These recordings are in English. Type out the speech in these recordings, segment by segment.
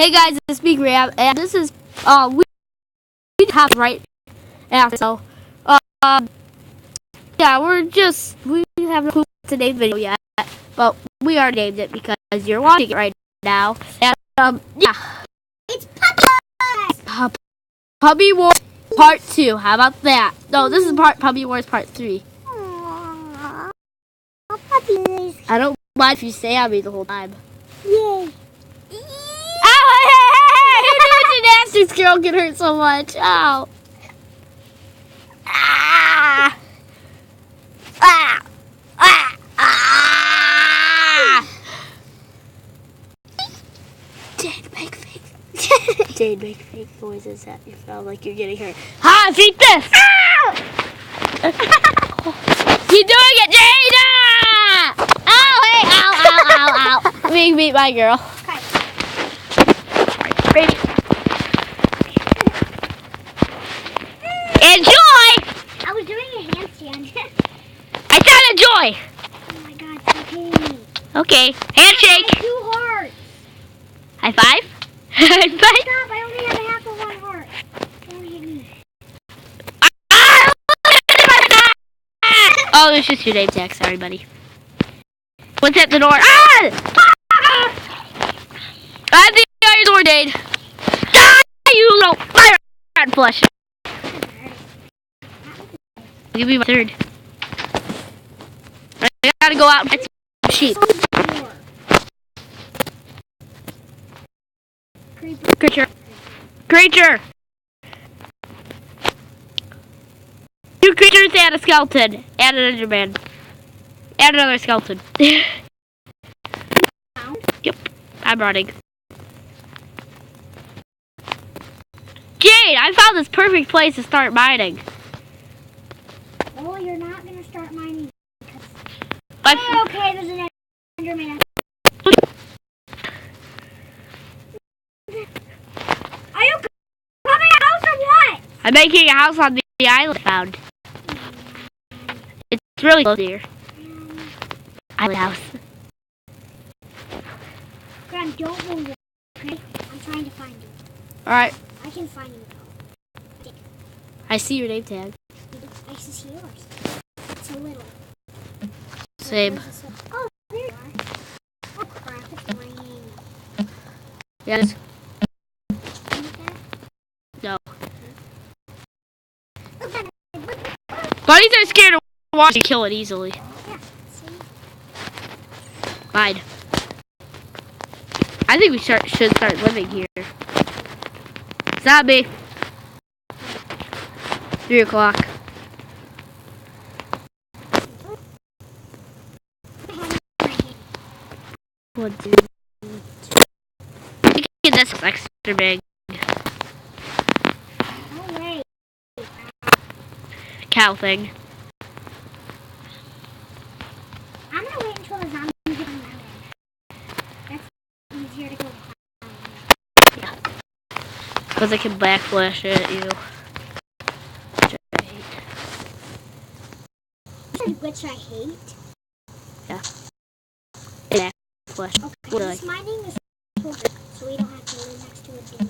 Hey guys, it's me Graham, and this is we have right after so yeah we haven't put today's video yet, but we already named it because you're watching it right now, and yeah, It's Puppy Puppy Wars Part 2. How about that? No, this is Puppy Wars Part 3. Aww, puppies. I don't mind if you stay on me the whole time. Yay. Gymnastics girl get hurt so much. Ow. Ah. Ah. Ah. Ah. Jade, make fake. Jade, make fake noises that you sound like you're getting hurt. Ha! Beat this! You're doing it, Jade! Ah! Ow! Hey! Ow! Ow! Ow! Ow! Being beat by girl. Okay. Baby. Enjoy! I was doing a handstand. I said enjoy! Oh my god, stop hitting me. Okay. Handshake! Two hearts. High five? High five? Stop, I only have half of one heart. Don't hit me. Oh, there's just your name tag. Sorry, buddy. What's at the door? Ah! I'm the iron door, Dade. Die, you little fire rat flush. Give me my third. I gotta go out and get some sheep. Creature. Creature. Two creatures and a skeleton. And an Enderman. And another skeleton. Yep. I'm running. Jade, I found this perfect place to start mining. Oh, you're not gonna start mining. But Oh, okay, there's an Enderman. Are you coming a house or what? I'm making a house on the island I found. It's really close here. Island house. Graham, don't move it, okay? I'm trying to find you. Alright. I can find you though. I see your name tag. I see yours. It's a little. Same. Oh, there you are. Oh crap, it's raining. Yes. No. Bunnies are scared of water. You kill it easily. Yeah, see? Fine. I think we should start living here. Zombie. 3 o'clock. One, two. This is extra big. No way. Cow thing. I'm gonna wait until the zombies get on that way. That's easier to go Yeah. Because I can backflash at you. Which I hate. Which I hate. Backflash. Okay, Really? this mining is shorter, so we don't have to live next to a dam.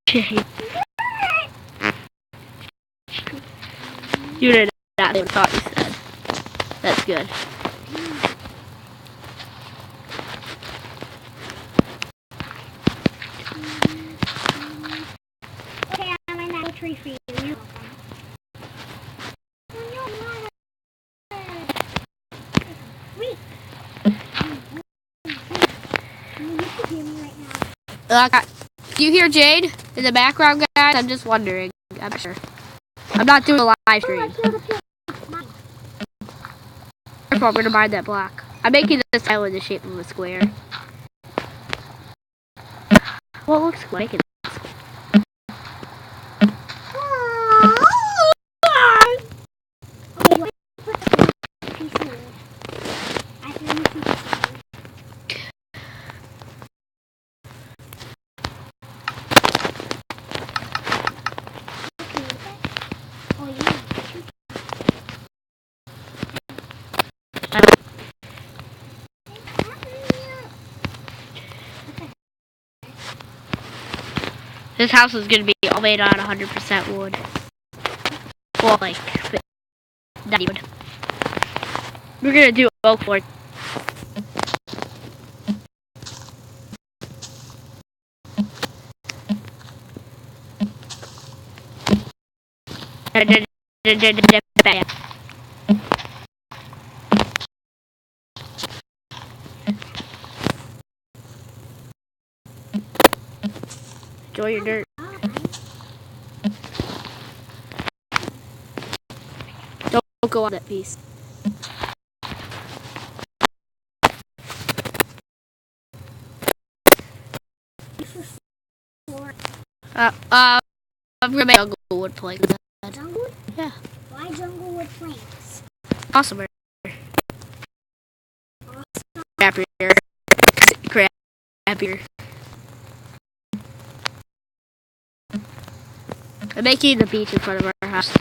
Jade. You did not even thought you said. That's good. Okay, I'm in that tree for you. You're Wait. You can hear me right now. Do you hear Jade in the background, guys? I'm just wondering. I'm sure. I'm not doing a live Oh, I stream. killed a pig. Mine. Therefore, I'm gonna mine that block. I'm making this island the shape of a square. Well, it looks like it. Okay, do I put the piece of wood? I have to remove some pieces of wood. Okay, oh yeah. This house is gonna be all made out of 100% wood. Well, like 90 wood. We're gonna do oak floor. Enjoy your dirt. Don't go on that piece. I'm gonna make jungle wood planks. Jungle? Yeah. Why jungle wood planks? Awesome. Crappier. Crappier. I'm making the beach in front of our house.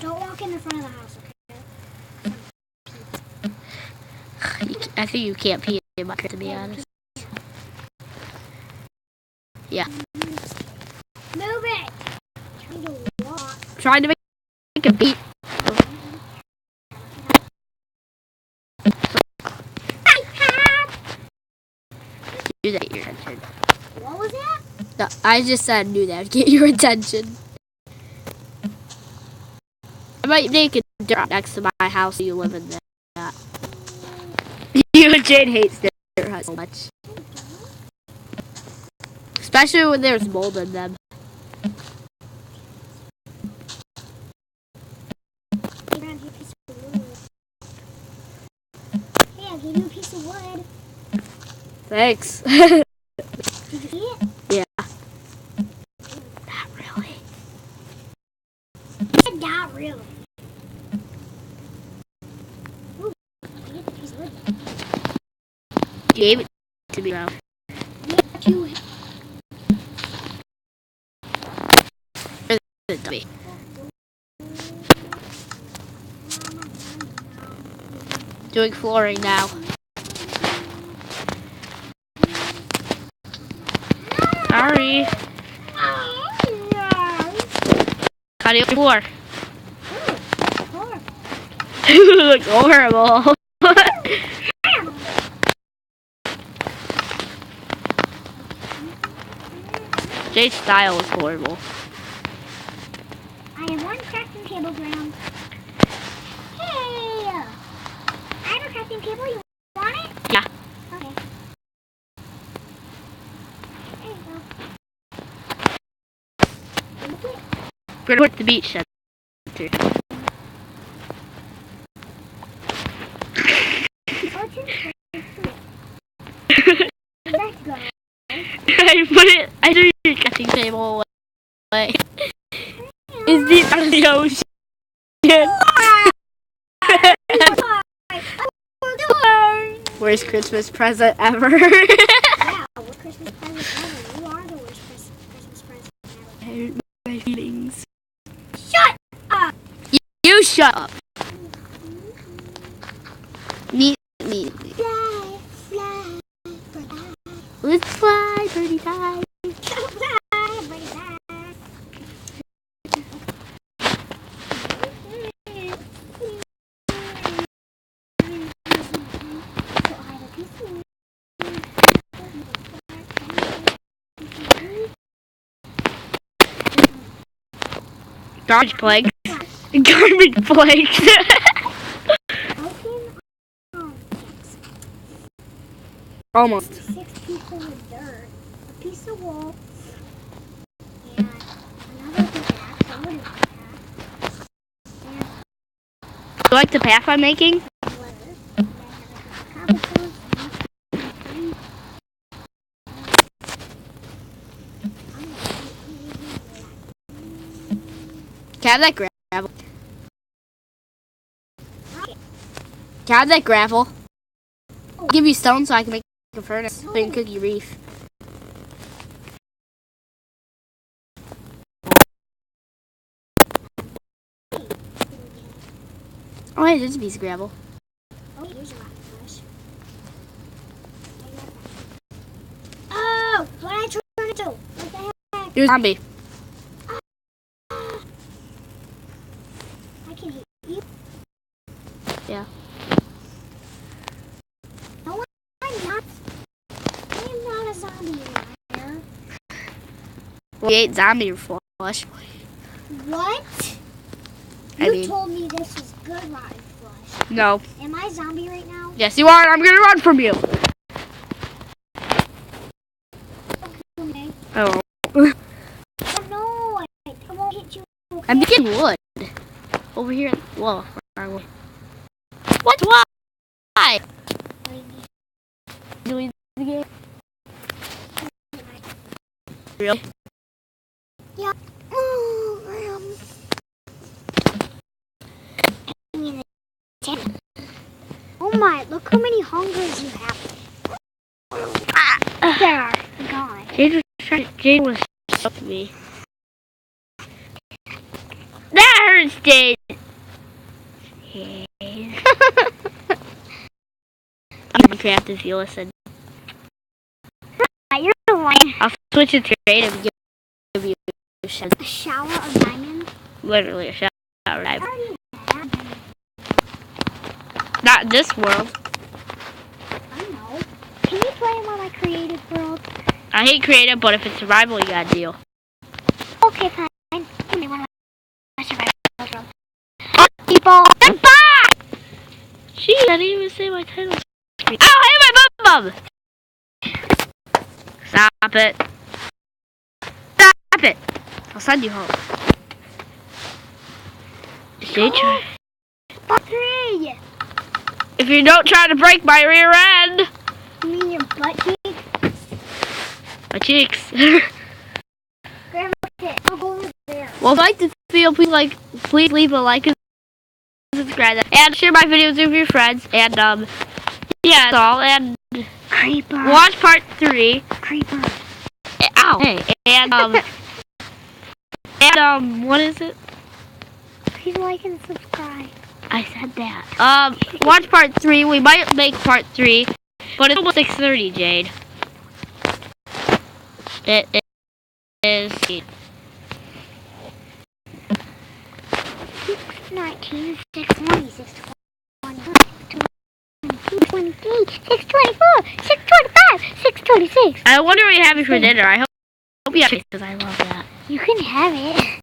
Don't walk in the front of the house, okay? I think you can't pee in my crib, to be honest. Yeah. Move it! Trying to walk. Trying to make a beat. Do that, get your attention. What was that? No, I just said do that, get your attention. I might make a dirt next to my house so you live in that. You and Jane hates dirt huts so much. Especially when there's mold in them. Hey, I'll give you a piece of wood. Thanks. Did you see it? Yeah. Not really. I said not really. Ooh, I get the piece of wood. You gave it to me, though. Yeah, you. Dummy. Doing flooring now. Sorry. Cutting the floor. You look horrible. Jay's style is horrible. I have one crafting table, Graham. Hey! I have a crafting table. You want it? Yeah. Okay. There you go. We're gonna put the beach center. Let's go. I put it. I threw your cutting table away. It's deep out of the ocean. Worst Christmas present ever. Yeah, worst Christmas present ever. You are the worst Christmas present ever. I hurt my feelings. Shut up! You shut up. Me. Fly, fly, fly. Let's fly, birdie die. Fly, birdie, fly. Garbage plagues. Garbage plagues. Almost. 6 pieces of dirt, a piece of wool, and another pickaxe, a wooden pickaxe, and You like the path I'm making? leather, and then have a cobblestone, and Can I have that gravel? Can I have that gravel? I'll give you stone so I can make a furnace so you can cook your reef. Oh, hey, there's a piece of gravel. oh, here's a rock bush. You're a zombie. I can hit you. Yeah. No, I'm not. I am not a zombie liar. We ate zombie flesh. What? I You mean- told me this was good rotten flesh. No. Am I a zombie right now? Yes, you are, and I'm gonna run from you. Okay. Oh. Oh no, I won't hit you. Okay? I'm making wood. Over here. Whoa. Far away. What? Why? Doing the game. Really? Yeah. Oh my, look how many hungers you have. There, gone. Jade was stuck me. That hurts, Jade. Minecraft if you listen. You're the one. I'll switch it to creative and give you a shower. A shower of diamonds? Literally a shower. I already have them. Not in this world. I know. Can you play them on my creative world? I hate creative, but if it's survival, you gotta deal. Okay, fine. Give me one of my survival world. People. Gee, I didn't even say my title screen. Ow, I hit my bum! Stop it. Stop it! I'll send you home. Stay try. Part 3. If you don't try to break my rear end. You mean your butt cheek? My cheeks. Grandma, okay, I'll go over there. Well, if you like this video, please leave a like and subscribe. And share my videos with your friends. And, yeah, that's all. And Creeper. watch part 3. Creeper. Ow. Hey. And, what is it? Please like and subscribe. I said that. Watch part 3. We might make part 3. But it's almost 6:30, Jade. It is 6:19, 6:20, 6:23, 6:24, 6:25, 6:26. I wonder what you're having for dinner. I hope you have it because I love that. You can have it.